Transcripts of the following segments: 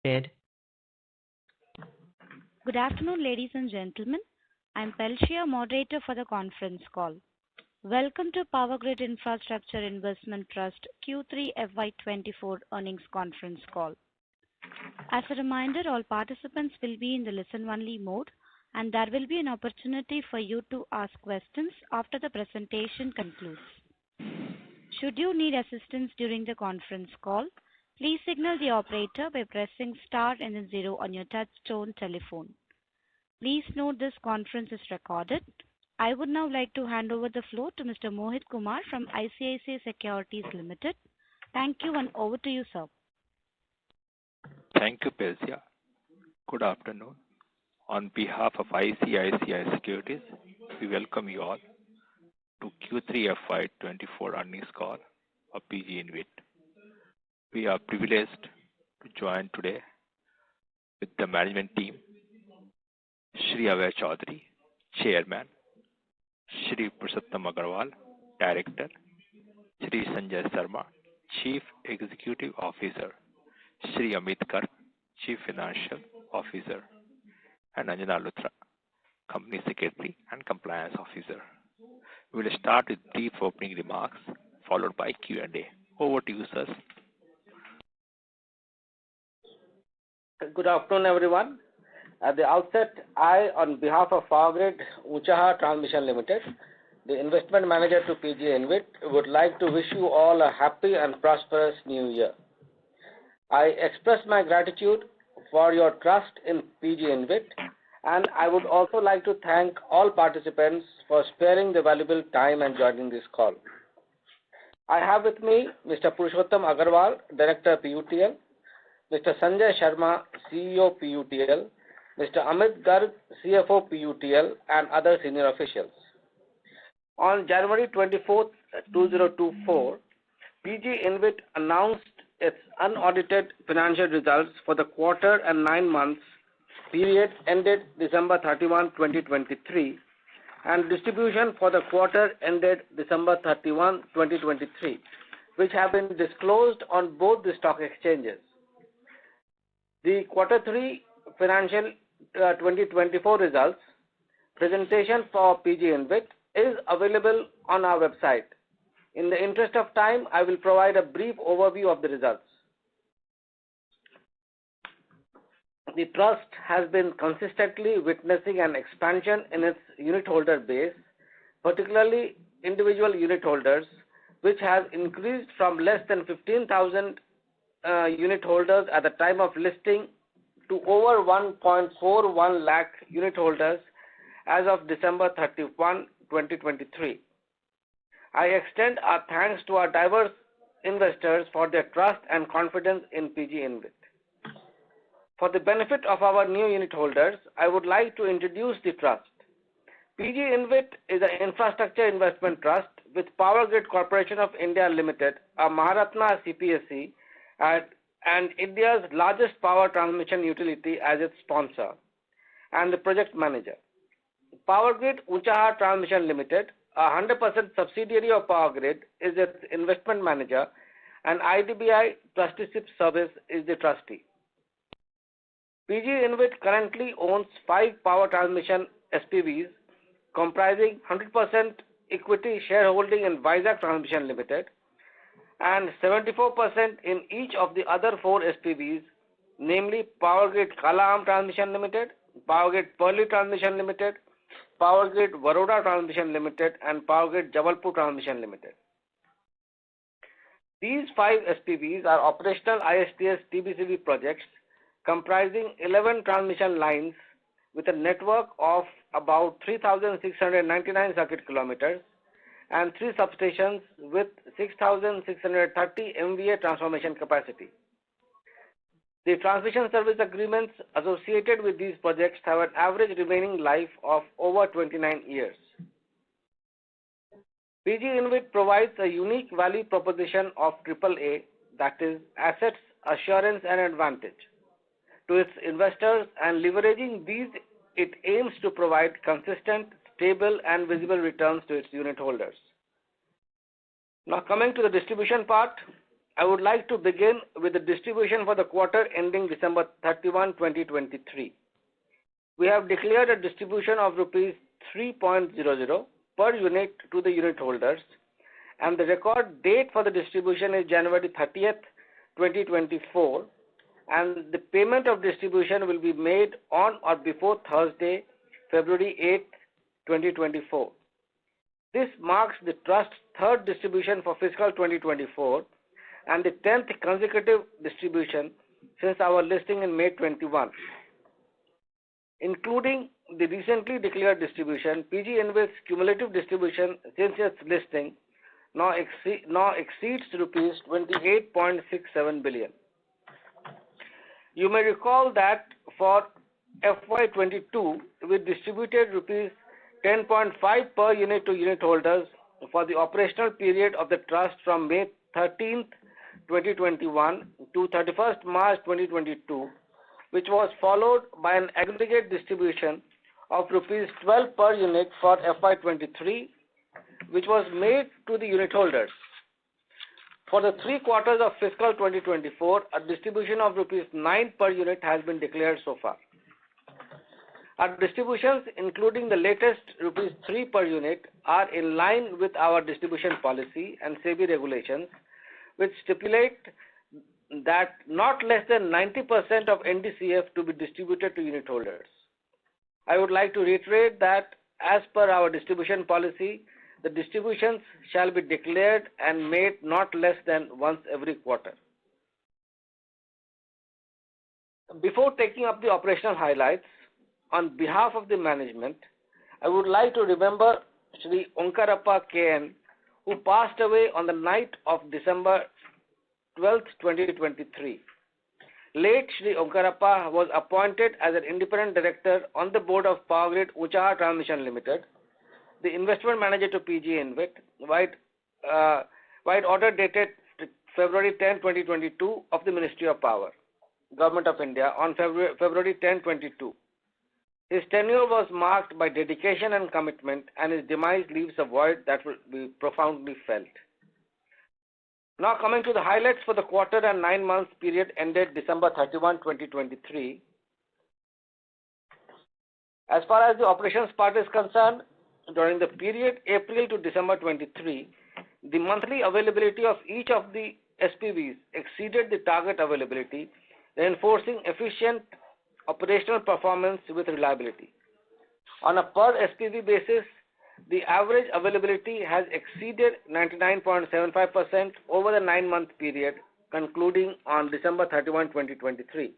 Ted. Good afternoon, ladies and gentlemen. I'm Pelshia, moderator for the conference call. Welcome to Powergrid Infrastructure Investment Trust Q3 FY24 earnings conference call. As a reminder, all participants will be in the listen-only mode, and there will be an opportunity for you to ask questions after the presentation concludes. Should you need assistance during the conference call, please signal the operator by pressing star and then 0 on your touch-tone telephone. Please note this conference is recorded. I would now like to hand over the floor to Mr. Mohit Kumar from ICICI Securities Limited. Thank you, and over to you, sir. Thank you, Pelsia. Good afternoon. On behalf of ICICI Securities, we welcome you all to Q3 FY24 earnings call of PG InvIT. We are privileged to join today with the management team, Shri Abhay Chaudhary, Chairman, Shri Purushottam Agarwal, Director, Shri Sanjay Sharma, Chief Executive Officer, Shri Amit Garg, Chief Financial Officer, and Anjana Luthra, Company Secretary and Compliance Officer. We will start with brief opening remarks, followed by Q&A. Over to you, sir. Good afternoon, everyone. At the outset, I, on behalf of Powergrid Unchaha Transmission Limited, the investment manager to PG InvIT, would like to wish you all a happy and prosperous new year. I express my gratitude for your trust in PG InvIT, and I would also like to thank all participants for sparing the valuable time and joining this call. I have with me Mr. Purushottam Agarwal, Director PUTL, Mr. Sanjay Sharma, CEO PUTL, Mr. Amit Garg, CFO PUTL, and other senior officials. On January 24, 2024, PG InvIT announced its unaudited financial results for the quarter and 9 months period ended December 31, 2023, and distribution for the quarter ended December 31, 2023, which have been disclosed on both the stock exchanges. The Quarter 3 Financial 2024 results presentation for PG InvIT is available on our website. In the interest of time, I will provide a brief overview of the results. The trust has been consistently witnessing an expansion in its unit holder base, particularly individual unit holders, which has increased from less than 15,000 unit holders at the time of listing to over 1.41 lakh unit holders as of December 31, 2023. I extend our thanks to our diverse investors for their trust and confidence in PG InvIT. For the benefit of our new unit holders, I would like to introduce the trust. PG InvIT is an infrastructure investment trust with Powergrid Corporation of India Limited, a Maharatna CPSE, and India's largest power transmission utility as its sponsor and the project manager. Powergrid Unchaha Transmission Limited, a 100% subsidiary of Powergrid, is its investment manager, and IDBI Trusteeship Service is the trustee. PG InvIT currently owns 5 power transmission SPVs comprising 100% equity shareholding in Vizag Transmission Limited and 74% in each of the other 4 SPVs, namely Powergrid Kalaam Transmission Limited, Powergrid Purli Transmission Limited, Powergrid Baroda Transmission Limited, and Powergrid Jabalpur Transmission Limited. These 5 SPVs are operational ISTS TBCB projects comprising 11 transmission lines with a network of about 3,699 circuit kilometers and 3 substations with 6,630 MVA transformation capacity. The transmission service agreements associated with these projects have an average remaining life of over 29 years. PG InvIT provides a unique value proposition of AAA, that is, assets, assurance, and advantage, to its investors, and leveraging these, it aims to provide consistent, stable, and visible returns to its unit holders. Now, coming to the distribution part, I would like to begin with the distribution for the quarter ending December 31, 2023. We have declared a distribution of rupees 3.00 per unit to the unit holders, and the record date for the distribution is January 30th, 2024, and the payment of distribution will be made on or before Thursday, February 8th, 2024. This marks the Trust's third distribution for fiscal 2024 and the 10th consecutive distribution since our listing in May 21. Including the recently declared distribution, PG Invest's cumulative distribution since its listing now exceeds rupees 28.67 billion. You may recall that for FY22, we distributed rupees 10.5 per unit to unit holders for the operational period of the Trust from May 13th, 2021 to 31st March 2022, which was followed by an aggregate distribution of rupees 12 per unit for FY23, which was made to the unit holders. For the 3 quarters of fiscal 2024, a distribution of rupees 9 per unit has been declared so far. Our distributions, including the latest rupees 3 per unit, are in line with our distribution policy and SEBI regulations, which stipulate that not less than 90% of NDCF to be distributed to unit holders. I would like to reiterate that as per our distribution policy, the distributions shall be declared and made not less than once every quarter. Before taking up the operational highlights, on behalf of the management, I would like to remember Shri Onkarappa KN, who passed away on the night of December 12, 2023. Late Shri Onkarappa was appointed as an independent director on the board of Powergrid Uchar Transmission Limited, the investment manager to PG Invest, White order dated February 10, 2022 of the Ministry of Power, Government of India on February 10, 2022. His tenure was marked by dedication and commitment, and his demise leaves a void that will be profoundly felt. Now coming to the highlights for the quarter and 9 months period ended December 31, 2023. As far as the operations part is concerned, during the period April to December 23, the monthly availability of each of the SPVs exceeded the target availability, reinforcing efficient operational performance with reliability. On a per SPV basis, the average availability has exceeded 99.75% over the 9-month period concluding on December 31, 2023.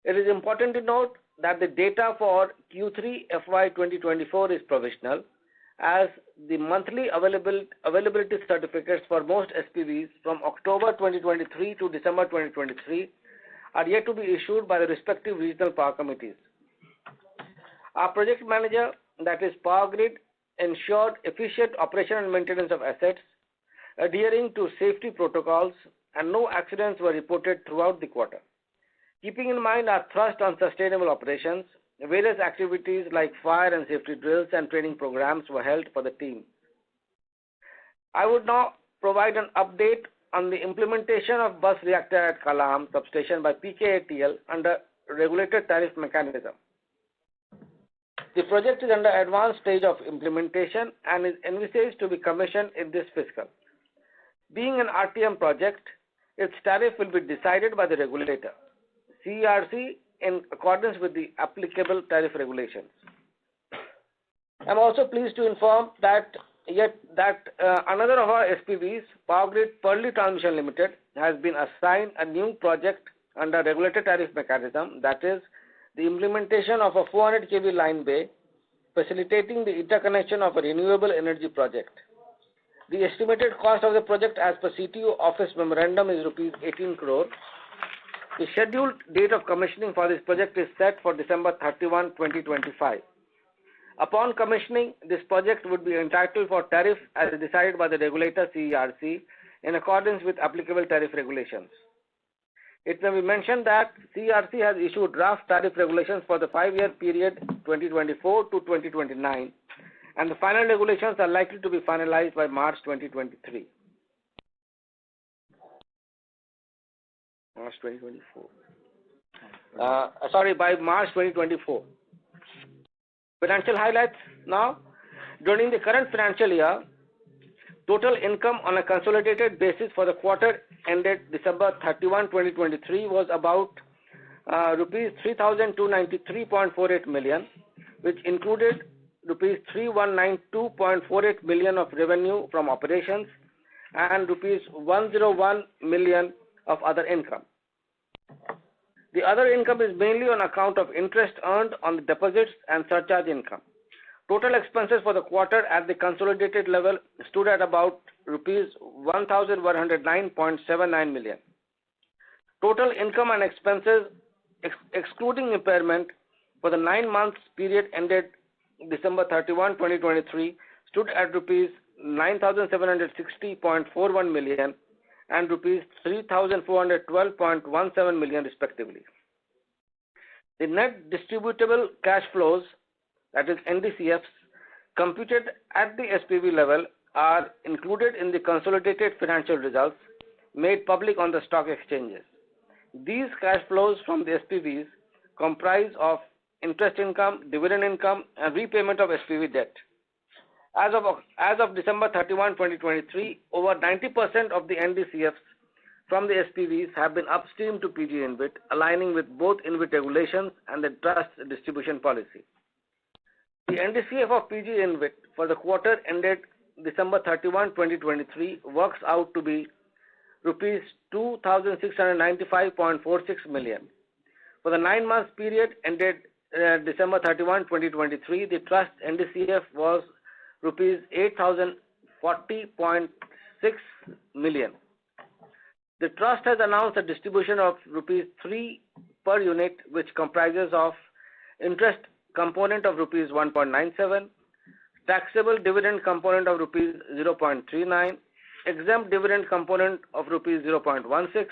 It is important to note that the data for Q3 FY 2024 is provisional, as the monthly availability certificates for most SPVs from October 2023 to December 2023 are yet to be issued by the respective regional power committees. Our project manager, that is Powergrid, ensured efficient operation and maintenance of assets, adhering to safety protocols, and no accidents were reported throughout the quarter. Keeping in mind our thrust on sustainable operations, various activities like fire and safety drills and training programs were held for the team. I would now provide an update on the implementation of bus reactor at Kalam substation by PKATL under regulated tariff mechanism. The project is under advanced stage of implementation and is envisaged to be commissioned in this fiscal. Being an RTM project, its tariff will be decided by the regulator, CERC, in accordance with the applicable tariff regulations. I am also pleased to inform that another of our SPVs, Powergrid Purley Transmission Limited, has been assigned a new project under regulated tariff mechanism, that is, the implementation of a 400 kV line bay, facilitating the interconnection of a renewable energy project. The estimated cost of the project as per CTO office memorandum is rupees 18 crore. The scheduled date of commissioning for this project is set for December 31, 2025. Upon commissioning, this project would be entitled for tariff as decided by the regulator CERC in accordance with applicable tariff regulations. It may be mentioned that CERC has issued draft tariff regulations for the 5-year period 2024 to 2029, and the final regulations are likely to be finalized by March 2023. March 2024. By March 2024. Financial highlights now. During the current financial year, total income on a consolidated basis for the quarter ended December 31, 2023 was about rupees 3,293.48 million, which included rupees 3,192.48 million of revenue from operations and rupees 101 million of other income. The other income is mainly on account of interest earned on the deposits and surcharge income. Total expenses for the quarter at the consolidated level stood at about rupees 1,109.79 million. Total income and expenses excluding impairment for the 9 months period ended December 31, 2023 stood at rupees 9,760.41 million and rupees 3,412.17 million respectively. The net distributable cash flows, that is NDCFs, computed at the SPV level are included in the consolidated financial results made public on the stock exchanges. These cash flows from the SPVs comprise of interest income, dividend income, and repayment of SPV debt. As of December 31, 2023, over 90% of the NDCFs from the SPVs have been upstream to PG InvIT, aligning with both InvIT regulations and the trust distribution policy. The NDCF of PG InvIT for the quarter ended December 31, 2023 works out to be rupees 2,695.46 million. For the 9 months period ended December 31, 2023, the trust NDCF was rupees 8,040.6 million. The trust has announced a distribution of rupees 3 per unit, which comprises of interest component of rupees 1.97, taxable dividend component of rupees 0.39, exempt dividend component of rupees 0.16,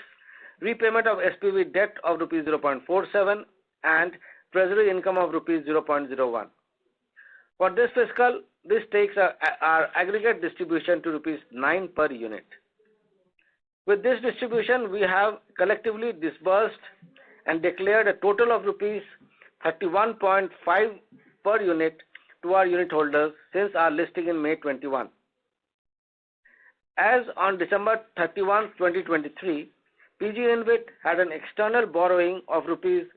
repayment of SPV debt of rupees 0.47, and treasury income of rupees 0.01. For this fiscal, this takes our aggregate distribution to rupees 9 per unit. With this distribution, we have collectively disbursed and declared a total of rupees 31.5 per unit to our unit holders since our listing in May 21. As on December 31, 2023, PG InvIT had an external borrowing of rupees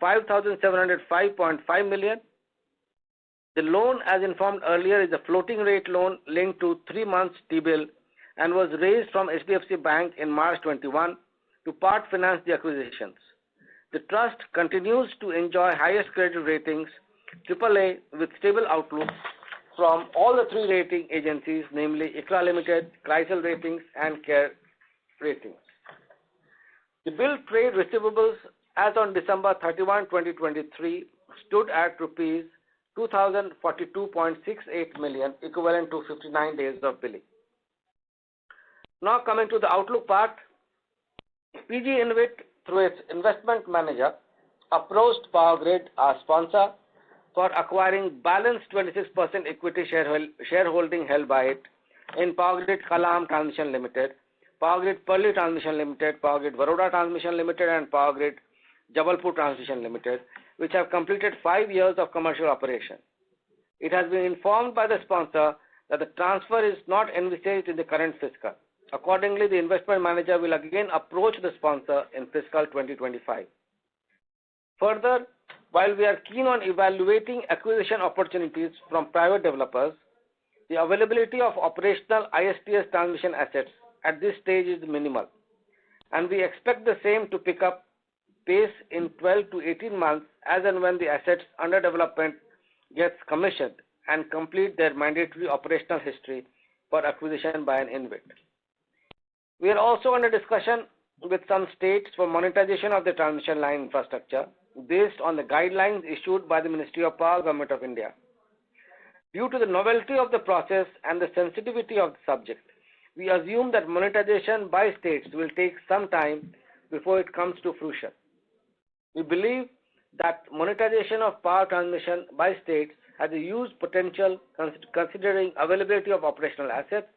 5,705.5 million. The loan, as informed earlier, is a floating rate loan linked to 3 months T-bill and was raised from HDFC Bank in March 21 to part finance the acquisitions. The trust continues to enjoy highest credit ratings, AAA, with stable outlook from all the 3 rating agencies, namely ICRA Limited, CRISIL Ratings, and CARE Ratings. The billed trade receivables as on December 31, 2023 stood at rupees 2,042.68 million, equivalent to 59 days of billing. Now coming to the outlook part, PG InvIT, through its investment manager, approached Powergrid, our sponsor, for acquiring balanced 26% equity shareholding held by it in Powergrid Kalam Transmission Limited, Powergrid Parli Transmission Limited, Powergrid Baroda Transmission Limited, and Powergrid Jabalpur Transmission Limited, which have completed 5 years of commercial operation. It has been informed by the sponsor that the transfer is not envisaged in the current fiscal. Accordingly, the investment manager will again approach the sponsor in fiscal 2025. Further, while we are keen on evaluating acquisition opportunities from private developers, the availability of operational ISTS transmission assets at this stage is minimal, and we expect the same to pick up pace in 12 to 18 months as and when the assets under development gets commissioned and complete their mandatory operational history for acquisition by an InvIT. We are also under discussion with some states for monetization of the transmission line infrastructure based on the guidelines issued by the Ministry of Power, Government of India. Due to the novelty of the process and the sensitivity of the subject, we assume that monetization by states will take some time before it comes to fruition. We believe that monetization of power transmission by states has a huge potential considering availability of operational assets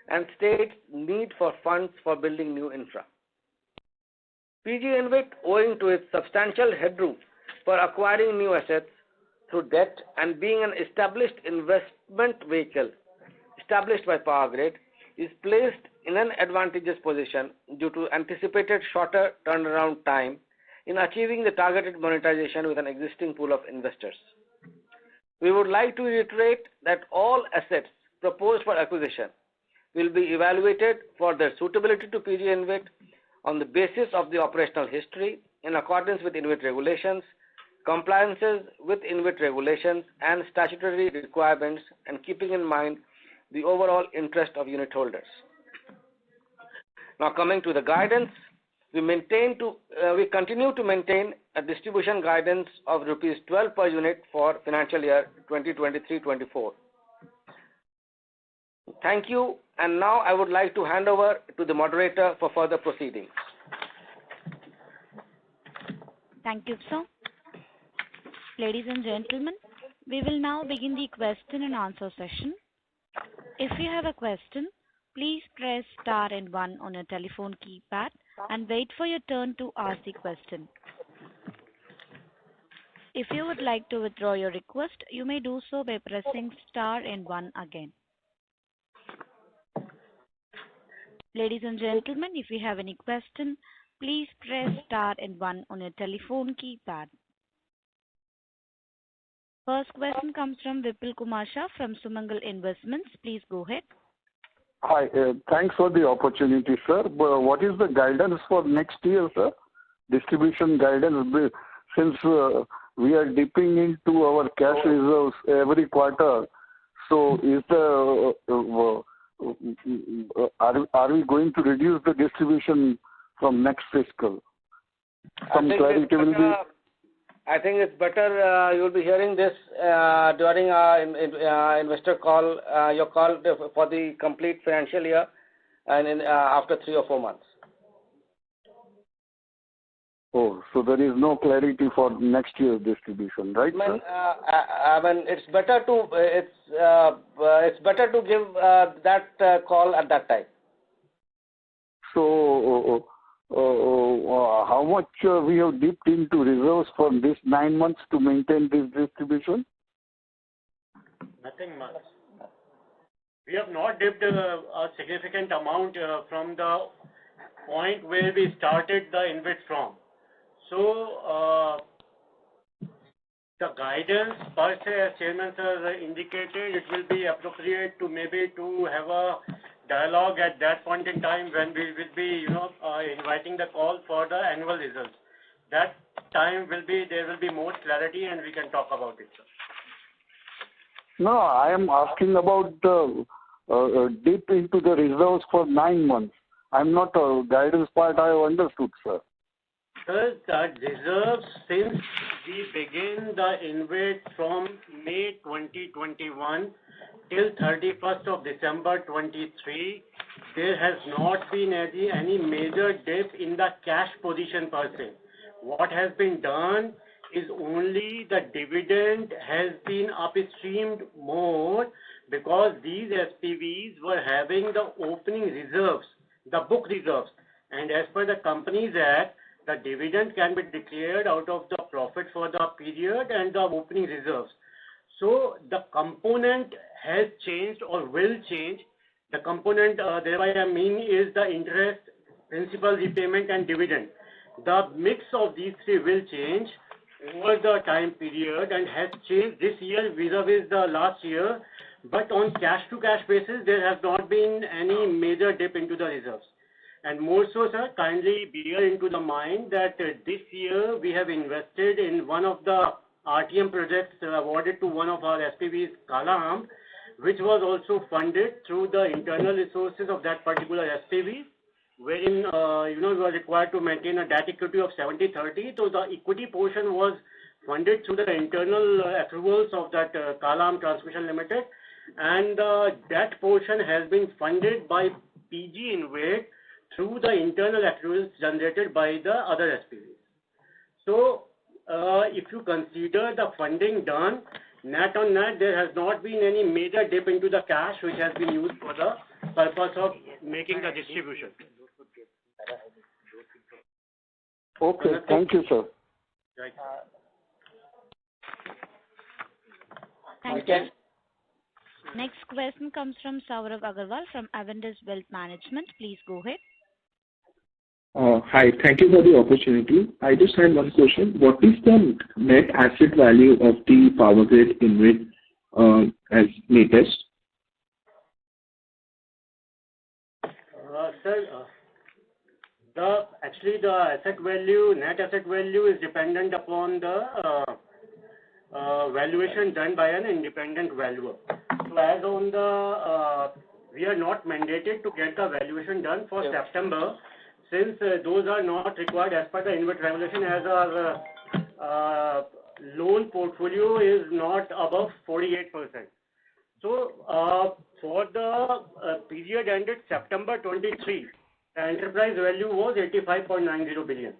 and states' need for funds for building new infra. PG InvIT, owing to its substantial headroom for acquiring new assets through debt and being an established investment vehicle established by Powergrid, is placed in an advantageous position due to anticipated shorter turnaround time in achieving the targeted monetization with an existing pool of investors. We would like to reiterate that all assets proposed for acquisition will be evaluated for their suitability to PG InvIT on the basis of the operational history in accordance with InvIT regulations, compliances with InvIT regulations and statutory requirements, and keeping in mind the overall interest of unit holders. Now coming to the guidance, we continue to maintain a distribution guidance of rupees 12 per unit for financial year 2023-24. Thank you, and now I would like to hand over to the moderator for further proceedings. Thank you, sir. Ladies and gentlemen, we will now begin the question and answer session. If you have a question, please press star and 1 on your telephone keypad and wait for your turn to ask the question. If you would like to withdraw your request, you may do so by pressing star and 1 again. Ladies and gentlemen, if you have any question, please press star and 1 on your telephone keypad. First question comes from Vipul Kumar Shah from Sumangal Investments. Please go ahead. Hi, thanks for the opportunity, sir. What is the guidance for next year, sir? Distribution guidance, since we are dipping into our cash reserves every quarter. So, are we going to reduce the distribution from next fiscal? Some clarity will be. I think it's better you'll be hearing this during our investor call, your call for the complete financial year, and after 3 or 4 months. Oh, so there is no clarity for next year's distribution, right, sir? I mean, it's better to give that call at that time. So, how much we have dipped into reserves for this 9 months to maintain this distribution? Nothing much. We have not dipped a significant amount from the point where we started the InvIT from. So, the guidance per se, as Chairman sir indicated, it will be appropriate to maybe to have a dialogue at that point in time when we will be, inviting the call for the annual results. That time there will be more clarity and we can talk about it, sir. No, I am asking about the dip into the reserves for 9 months. I'm not guidance part. I have understood, sir. Sir, the reserves since we begin the InvIT from May 2021 till 31st of December 23, there has not been any major dip in the cash position per se. What has been done is only the dividend has been upstreamed more because these SPVs were having the opening reserves, the book reserves. And as per the Companies Act, the dividend can be declared out of the profit for the period and the opening reserves. So the component has changed or will change. The component thereby I mean is the interest, principal repayment and dividend. The mix of these three will change over the time period and has changed this year vis-a-vis the last year. But on cash to cash basis, there has not been any major dip into the reserves. And more so, sir, kindly bear into the mind that this year we have invested in one of the RTM projects awarded to one of our SPVs, Kalam, which was also funded through the internal resources of that particular SPV, wherein we were required to maintain a debt equity of 70-30. So the equity portion was funded through the internal accruals of that Kalam Transmission Limited, and that portion has been funded by PG InvIT through the internal accruals generated by the other SPVs. So, if you consider the funding done, net on net, there has not been any major dip into the cash which has been used for the purpose of making the distribution. Okay. Thank you, sir. Right. Thank you. Next question comes from Saurav Agarwal from Avendus Wealth Management. Please go ahead. Hi. Thank you for the opportunity. I just had one question. What is the net asset value of the Powergrid InvIT as latest? Sir, actually the net asset value is dependent upon the valuation done by an independent valuer. So as on we are not mandated to get the valuation done for September, since those are not required as per the InvIT regulation, as our loan portfolio is not above 48%. So for the period ended September 23, the enterprise value was 85.90 billion.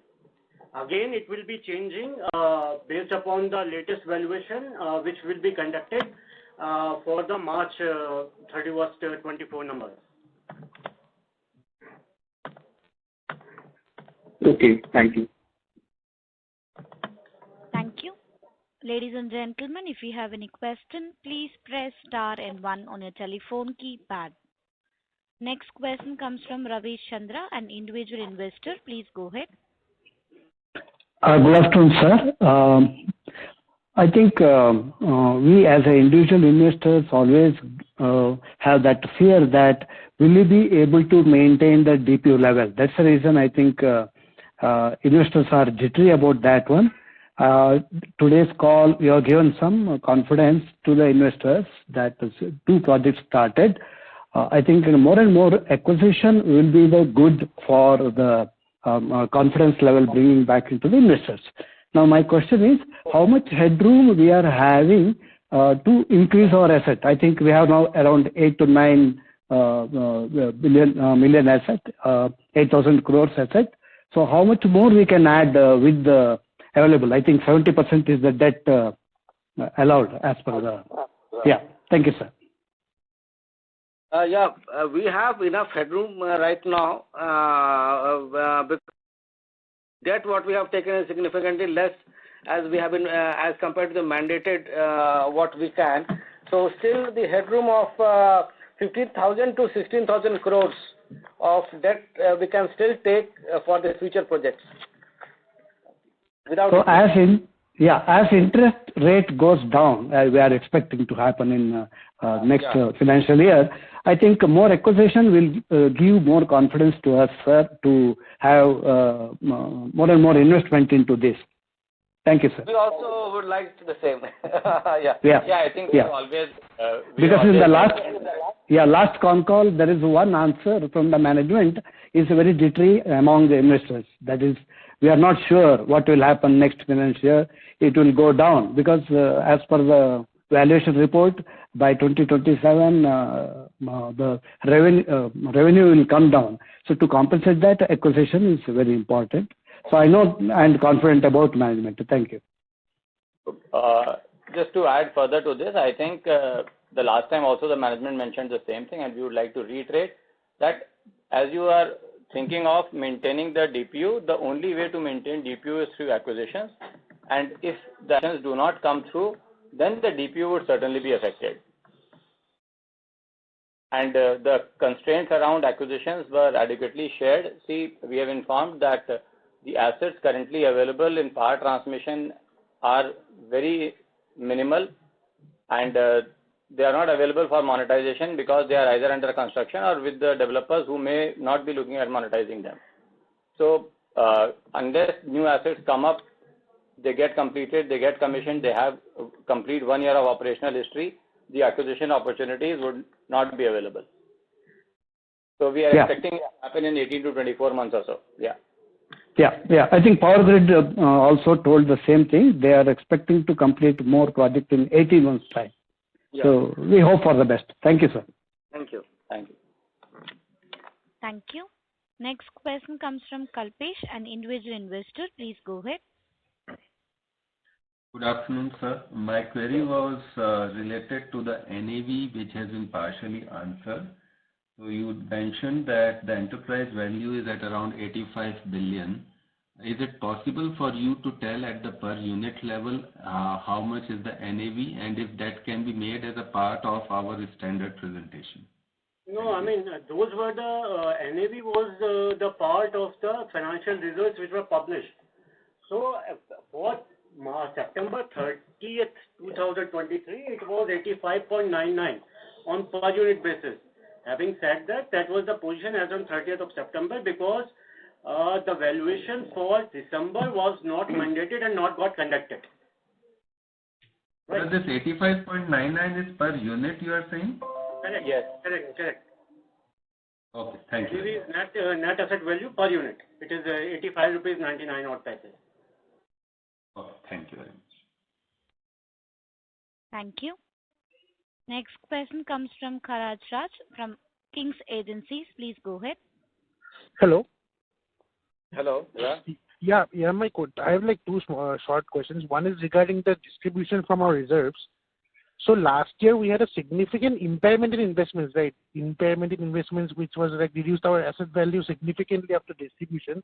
Again, it will be changing based upon the latest valuation which will be conducted for the March 31st, 24 numbers. Okay, thank you. Thank you. Ladies and gentlemen, if you have any question, please press star and 1 on your telephone keypad. Next question comes from Ravi Chandra, an individual investor. Please go ahead. Good afternoon, sir. I think we as individual investors always have that fear that will we be able to maintain the DPU level. That's the reason I think investors are jittery about that one. Today's call, we have given some confidence to the investors that 2 projects started. I think more and more acquisition will be the good for the confidence level bringing back into the investors. Now my question is, how much headroom we are having to increase our asset? I think we have now around 8 to 9 million asset, 8,000 crores asset. So how much more we can add with the available? I think 70% is the debt allowed as per the. Yeah. Thank you, sir. We have enough headroom right now. Because debt what we have taken is significantly less as we have been as compared to the mandated what we can. So still the headroom of 15,000 to 16,000 crores of debt we can still take for the future projects. Without so as interest rate goes down, we are expecting to happen in next financial year. I think more acquisition will give more confidence to us, sir, to have more and more investment into this. Thank you, sir. We also would like the same. I think we always. Because in the last Concall, there is one answer from the management is very jittery among the investors. That is, we are not sure what will happen next financial year. It will go down because as per the valuation report, by 2027, the revenue will come down. So to compensate that, acquisition is very important. So I know and confident about management. Thank you. Just to add further to this, I think the last time also the management mentioned the same thing, and we would like to reiterate that as you are thinking of maintaining the DPU, the only way to maintain DPU is through acquisitions. And if the acquisitions do not come through, then the DPU would certainly be affected. And the constraints around acquisitions were adequately shared. See, we have informed that the assets currently available in power transmission are very minimal, and they are not available for monetization because they are either under construction or with the developers who may not be looking at monetizing them. So unless new assets come up, they get completed, they get commissioned, they have complete 1 year of operational history, the acquisition opportunities would not be available. So we are expecting it to happen in 18 to 24 months or so. I think Powergrid also told the same thing. They are expecting to complete more projects in 18 months' time. So we hope for the best. Thank you, sir. Thank you. Thank you. Thank you. Next question comes from Kalpesh, an individual investor. Please go ahead. Good afternoon, sir. My query was related to the NAV, which has been partially answered. So you mentioned that the enterprise value is at around 85 billion, Is it possible for you to tell at the per unit level how much is the NAV, and if that can be made as a part of our standard presentation? No, I mean, those were the NAV was the part of the financial results which were published. So for September 30th, 2023, it was 85.99 on per unit basis. Having said that, that was the position as on 30th of September because the valuation for December was not mandated and not got conducted. Right. So this 85.99 is per unit, you are saying? Correct. Yes. Correct. Okay, thank you. It is net asset value per unit. It is 85 rupees 99 odd paise. Okay, thank you very much. Thank you. Next question comes from Kharaj Raj from King's Agencies. Please go ahead. Hello. Hello. Yeah, I have like two short questions. One is regarding the distribution from our reserves. So last year we had a significant impairment in investments, right? Impairment in investments, which was like reduced our asset value significantly after distribution.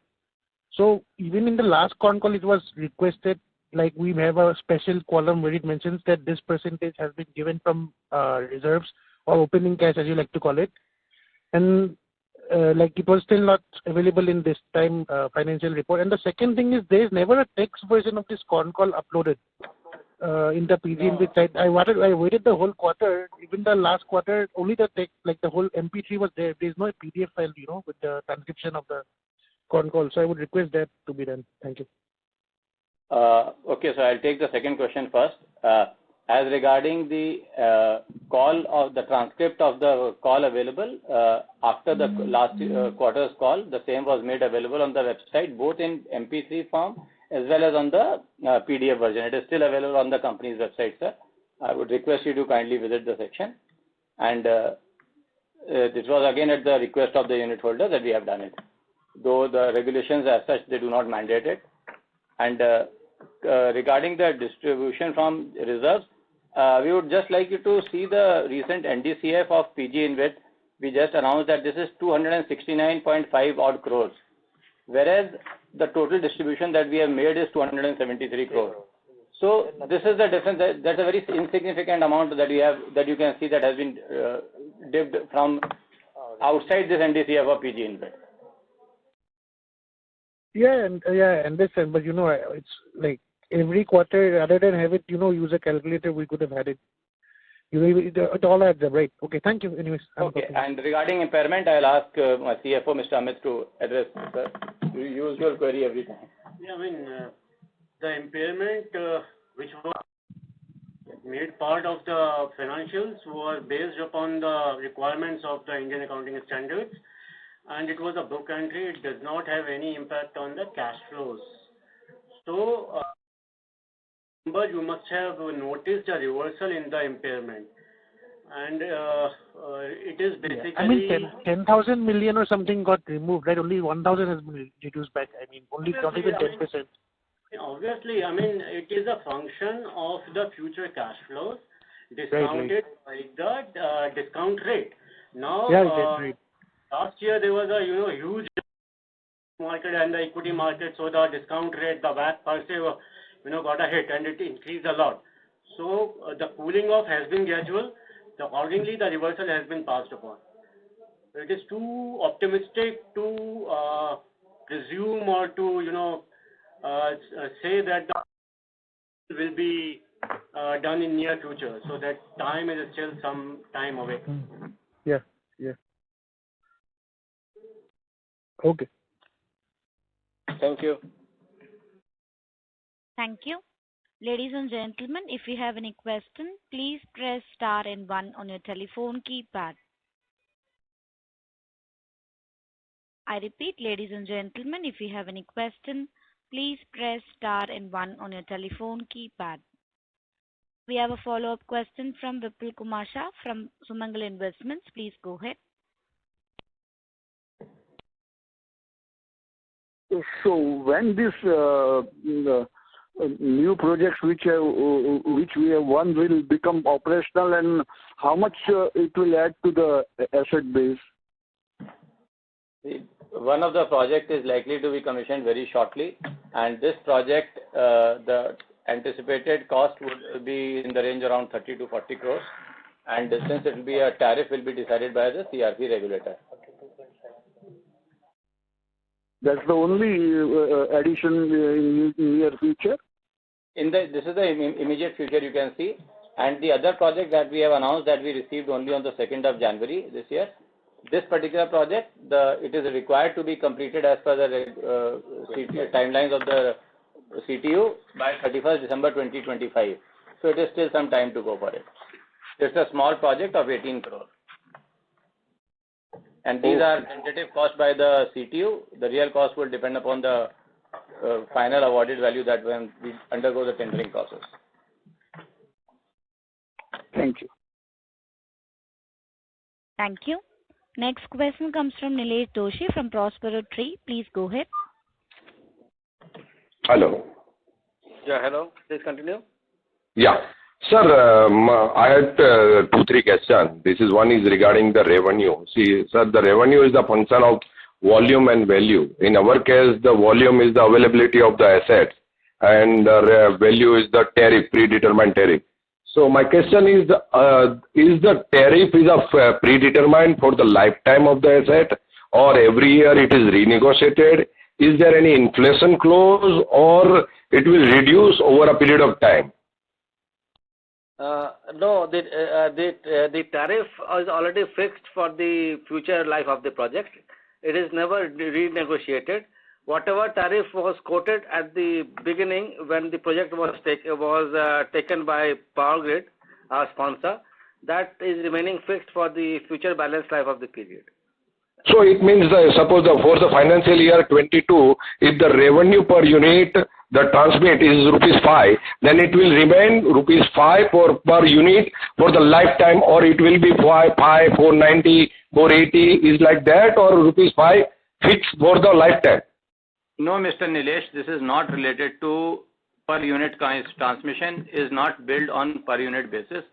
So even in the last con call, it was requested, like we have a special column where it mentions that this percentage has been given from reserves or opening cash, as you like to call it. And like it was still not available in this time financial report. And the second thing is there is never a text version of this con call uploaded in the PG site. I waited the whole quarter, even the last quarter, only the text, like the whole MP3 was there. There is no PDF file, with the transcription of the con call. So I would request that to be done. Thank you. Okay, so I'll take the second question first. As regarding the call of the transcript of the call available after the last quarter's call, the same was made available on the website, both in MP3 form as well as on the PDF version. It is still available on the company's website, sir. I would request you to kindly visit the section. And this was again at the request of the unit holder that we have done it. Though the regulations as such, they do not mandate it. And regarding the distribution from reserves, we would just like you to see the recent NDCF of PG InvIT. We just announced that this is 269.5 odd crores, whereas the total distribution that we have made is 273 crores. So this is the difference. That's a very insignificant amount that we have, that you can see that has been dipped from outside this NDCF of PG InvIT. I understand, but it's like every quarter, rather than have it, use a calculator, we could have had it. It all adds up, right? Okay, thank you. Anyways. Okay, and regarding impairment, I'll ask my CFO, Mr. Amit, to address, sir. You use your query every time. Yeah, I mean, the impairment which was made part of the financials were based upon the requirements of the Indian accounting standards, and it was a book entry. It does not have any impact on the cash flows. So, you must have noticed a reversal in the impairment, and it is basically. I mean, 10,000 million or something got removed, right? Only 1,000 has been reduced back. I mean, only not even 10%. Obviously, I mean, it is a function of the future cash flows discounted by the discount rate. Now, last year there was a huge market and the equity market, so the discount rate, the WACC per se, got a hit and it increased a lot. So the cooling off has been gradual. Accordingly, the reversal has been passed upon. It is too optimistic to presume or to say that the will be done in near future. So that time is still some time away. Yeah. Okay. Thank you. Thank you. Ladies and gentlemen, if you have any question, please press star and 1 on your telephone keypad. I repeat, ladies and gentlemen, if you have any question, please press star and 1 on your telephone keypad. We have a follow-up question from Vipul Kumar Shah from Sumangal Investments. Please go ahead. So when this new projects which we have won will become operational, and how much it will add to the asset base? one of the projects is likely to be commissioned very shortly, and this project, the anticipated cost would be in the range around 30 to 40 crores, and since it will be a tariff, will be decided by the CRP regulator. That's the only addition in near future? This is the immediate future you can see, and the other project that we have announced that we received only on the 2nd of January this year. This particular project, it is required to be completed as per the timelines of the CTU by 31st December 2025. So it is still some time to go for it. It's a small project of 18 crore. And these are tentative costs by the CTU. The real cost will depend upon the final awarded value that when we undergo the tendering process. Thank you. Thank you. Next question comes from Nilesh Doshi from Prospero Tree. Please go ahead. Hello. Yeah, hello. Please continue. Yeah. Sir, I had 2-3 questions. One is regarding the revenue. See, sir, the revenue is the function of volume and value. In our case, the volume is the availability of the assets, and the value is the tariff, predetermined tariff. So my question is the tariff predetermined for the lifetime of the asset, or every year it is renegotiated? Is there any inflation clause, or it will reduce over a period of time? No, the tariff is already fixed for the future life of the project. It is never renegotiated. Whatever tariff was quoted at the beginning when the project was taken by Powergrid, our sponsor, that is remaining fixed for the future balance life of the period. So it means, suppose for the financial year 22, if the revenue per unit, the transmit is ₹5, then it will remain ₹5 per unit for the lifetime, or it will be 5, 490, 480, is like that, or ₹5 fixed for the lifetime? No, Mr. Nilesh, this is not related to per unit transmission, is not billed on per unit basis.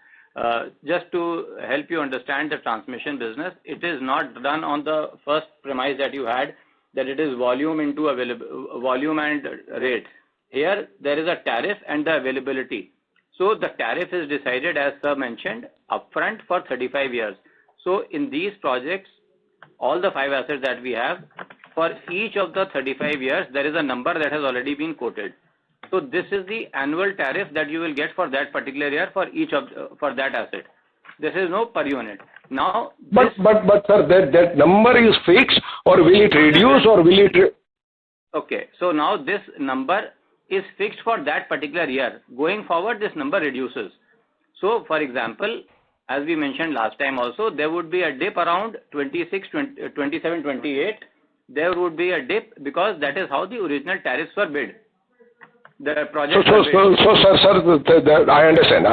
Just to help you understand the transmission business, it is not done on the first premise that you had, that it is volume into volume and rate. Here, there is a tariff and the availability. So the tariff is decided, as sir mentioned, upfront for 35 years. So in these projects, all the 5 assets that we have, for each of the 35 years, there is a number that has already been quoted. So this is the annual tariff that you will get for that particular year for that asset. This is no per unit. Now, but sir, that number is fixed, or will it reduce, or will it? Okay, so now this number is fixed for that particular year. Going forward, this number reduces. So, for example, as we mentioned last time also, there would be a dip around 26, 27, 28. There would be a dip because that is how the original tariffs were bid. The project. So, sir, I understand.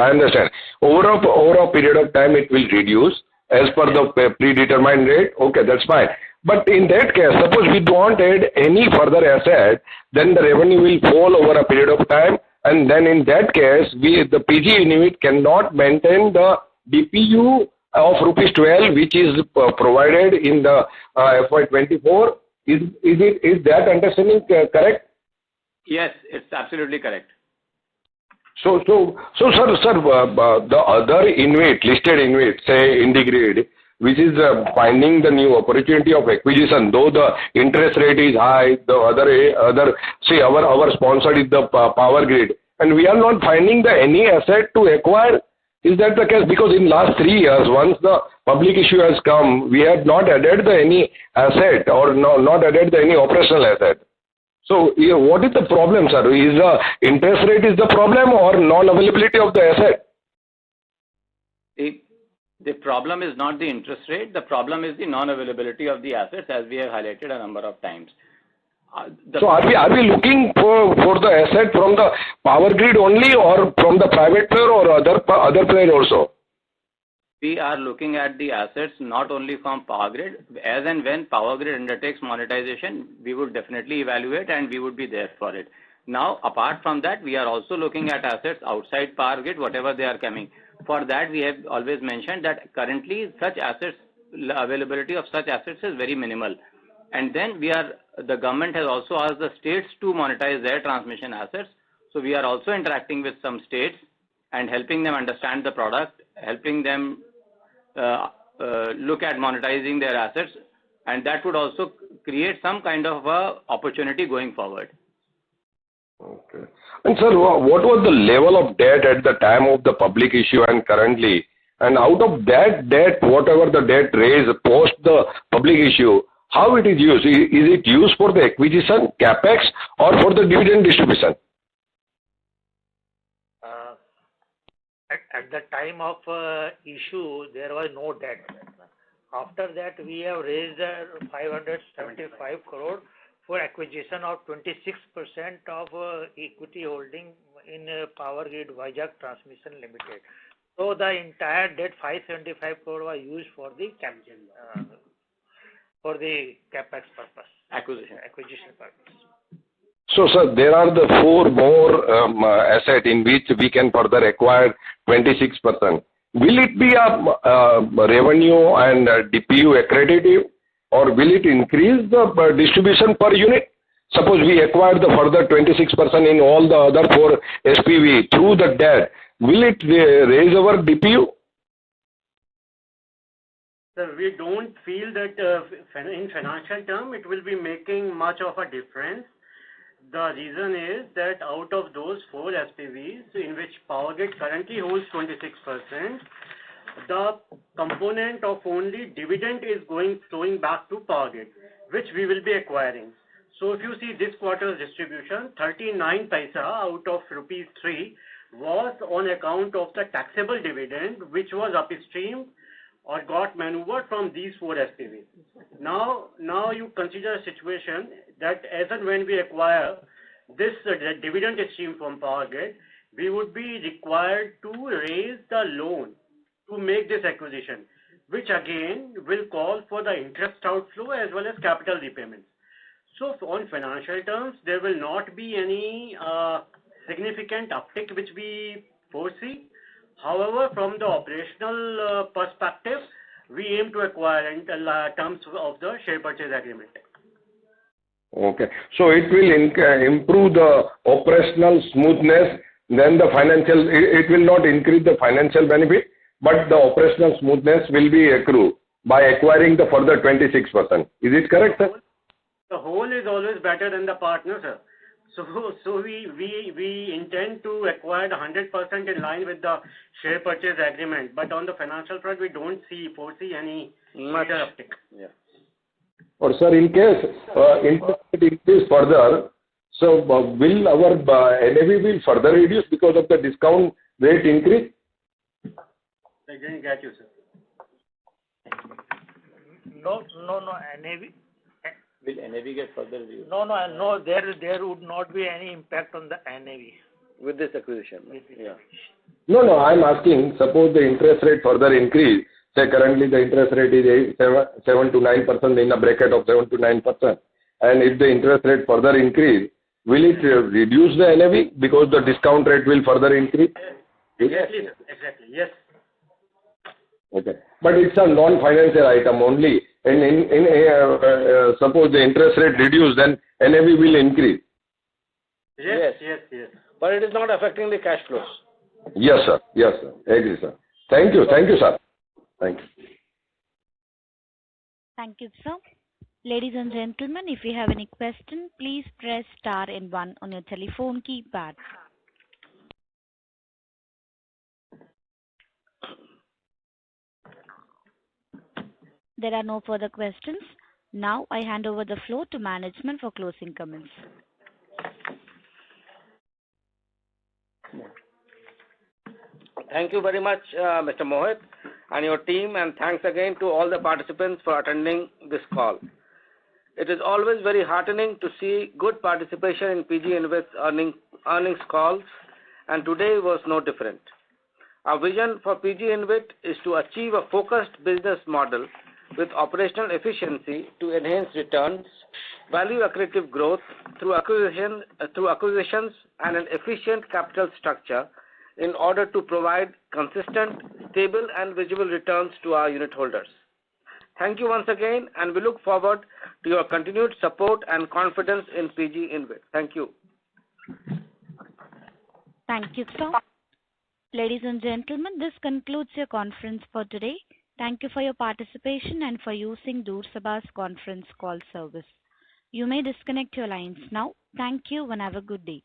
Over a period of time, it will reduce as per the predetermined rate. Okay, that's fine. But in that case, suppose we don't add any further asset, then the revenue will fall over a period of time, and then in that case, the PG unit cannot maintain the DPU of ₹12, which is provided in the FY24. Is that understanding correct? Yes, it's absolutely correct. So, sir, the other listed InvIT, say IndiGrid, which is finding the new opportunity of acquisition, though the interest rate is high, the other, say our sponsor is the Powergrid, and we are not finding any asset to acquire. Is that the case? Because in last 3 years, once the public issue has come, we have not added any asset, or not added any operational asset. So, what is the problem, sir? Is the interest rate is the problem, or non-availability of the asset? The problem is not the interest rate. The problem is the non-availability of the assets, as we have highlighted a number of times. So are we looking for the asset from the Powergrid only, or from the private player, or other player also? We are looking at the assets not only from Powergrid. As and when Powergrid undertakes monetization, we would definitely evaluate, and we would be there for it. Now, apart from that, we are also looking at assets outside Powergrid, whatever they are coming. For that, we have always mentioned that currently such assets, availability of such assets is very minimal. And then the government has also asked the states to monetize their transmission assets. So we are also interacting with some states and helping them understand the product, helping them look at monetizing their assets, and that would also create some kind of opportunity going forward. Okay. And sir, what was the level of debt at the time of the public issue and currently? And out of that debt, whatever the debt raised post the public issue, how it is used? Is it used for the acquisition, capex, or for the dividend distribution? At the time of issue, there was no debt. After that, we have raised 575 crore for acquisition of 26% of equity holding in Powergrid Vizag Transmission Limited. So the entire debt 575 crore was used for the capex purpose, acquisition purpose. So, sir, there are the 4 more assets in which we can further acquire 26%. Will it be a revenue and DPU accretive, or will it increase the distribution per unit? Suppose we acquire the further 26% in all the other 4 SPV through the debt, will it raise our DPU? Sir, we don't feel that in financial term it will be making much of a difference. The reason is that out of those 4 SPVs in which Powergrid currently holds 26%, the component of only dividend is flowing back to Powergrid, which we will be acquiring. So if you see this quarter's distribution, 39 paisa out of rupees 3 was on account of the taxable dividend, which was upstream or got maneuvered from these 4 SPVs. Now you consider a situation that as and when we acquire this dividend stream from Powergrid, we would be required to raise the loan to make this acquisition, which again will call for the interest outflow as well as capital repayments. So on financial terms, there will not be any significant uptick which we foresee. However, from the operational perspective, we aim to acquire in terms of the share purchase agreement. Okay. So it will improve the operational smoothness, then the financial, it will not increase the financial benefit, but the operational smoothness will be accrued by acquiring the further 26%. Is it correct, sir? The whole is always better than the partner, sir. So we intend to acquire the 100% in line with the share purchase agreement, but on the financial front, we don't foresee any major uptick. Yeah. Or sir, in case interest rate increase further, so will our NAV will further reduce because of the discount rate increase? I didn't get you, sir. No, NAV. Will NAV get further reduced? No, there would not be any impact on the NAV. With this acquisition? Yeah. No, I'm asking, suppose the interest rate further increase, say currently the interest rate is 7 to 9% in a bracket of 7 to 9%, and if the interest rate further increase, will it reduce the NAV because the discount rate will further increase? Exactly, yes. Okay, but it's a non-financial item only, and suppose the interest rate reduce, then NAV will increase. Yes. But it is not affecting the cash flows. Yes, sir. Agree, sir. Thank you, sir. Thank you. Thank you, sir. Ladies and gentlemen, if you have any question, please press star and 1 on your telephone keypad. There are no further questions. Now I hand over the floor to management for closing comments. Thank you very much, Mr. Mohit and your team, and thanks again to all the participants for attending this call. It is always very heartening to see good participation in PG Invest's earnings calls, and today was no different. Our vision for PG Invest is to achieve a focused business model with operational efficiency to enhance returns, value accretive growth through acquisitions and an efficient capital structure in order to provide consistent, stable and visible returns to our unit holders. Thank you once again, and we look forward to your continued support and confidence in PG InvIT. Thank you. Thank you, sir. Ladies and gentlemen, this concludes your conference for today. Thank you for your participation and for using Doorsabha's conference call service. You may disconnect your lines now. Thank you and have a good day.